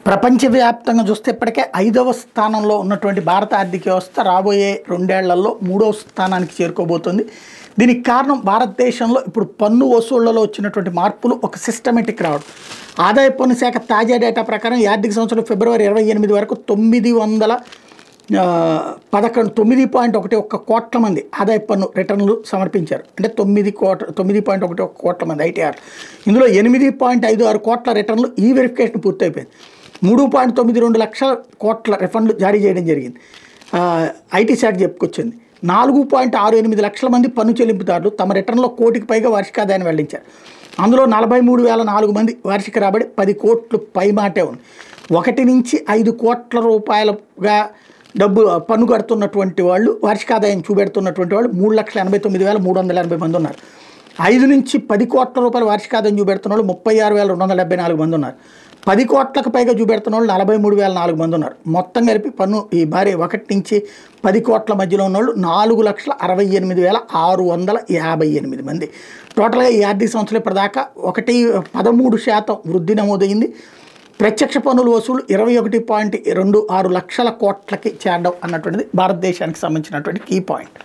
ప్రపంచవ్యాప్తంగా చూస్తే ఇప్పటికే 5వ స్థానంలో ఉన్నటువంటి భారత ఆర్థిక వ్యవస్థ రాబోయే 2 ఏళ్లలో 3వ స్థానానికి చేరుకోబోతుంది. దీనికి కారణం భారతదేశంలో ఇప్పుడు పన్ను వసూళ్లలో వచ్చినటువంటి మార్పులు ఒక సిస్టమేటిక్ రావడం. ఆదాయ పన్ను శాఖ తాజా డేటా ప్రకారం ఈ ఆర్థిక సంవత్సరం ఫిబ్రవరి 28 వరకు 9.11 కోట్ల మంది ఆదాయ పన్ను రిటర్నులు సమర్పించారు. అంటే 9.11 కోట్ల మంది ఐటీఆర్. ఇందులో 8.56 కోట్ల రిటర్నులు ఈ వెరిఫికేషన్ పూర్తయిపోయింది. 3.92 లక్షల కోట్ల రిఫండ్లు జారీ చేయడం జరిగింది. ఐటీ శాఖ చెప్పుకొచ్చింది. 4.68 లక్షల మంది పన్ను చెల్లింపుదారులు తమ రిటర్న్లో కోటికి పైగా వార్షిక ఆదాయాన్ని వెల్లడించారు. అందులో 43,004 మంది వార్షిక రాబడి 10 కోట్లు పైమాటే ఉంది. 1 నుంచి 5 కోట్ల రూపాయలుగా డబ్బు పన్ను కడుతున్నటువంటి వాళ్ళు, వార్షిక ఆదాయం చూపెడుతున్నటువంటి వాళ్ళు 3,89,380 మంది ఉన్నారు. 5 నుంచి 10 కోట్ల రూపాయల వార్షిక ఆదాయం చూపెడుతున్న వాళ్ళు 36,274 మంది ఉన్నారు. 10 కోట్లకు పైగా చూపెడుతున్న వాళ్ళు 43,004 మంది ఉన్నారు. మొత్తం కలిపి పన్ను ఈ భారీ 1 నుంచి 10 కోట్ల మధ్యలో ఉన్నవాళ్ళు 4,68,658 మంది. టోటల్గా ఈ ఆర్థిక సంవత్సరం ఇప్పటిదాకా 13% వృద్ధి నమోదైంది. ప్రత్యక్ష పన్నుల వసూలు 21.26 లక్షల కోట్లకి చేరడం అన్నటువంటిది భారతదేశానికి సంబంధించినటువంటి కీ పాయింట్.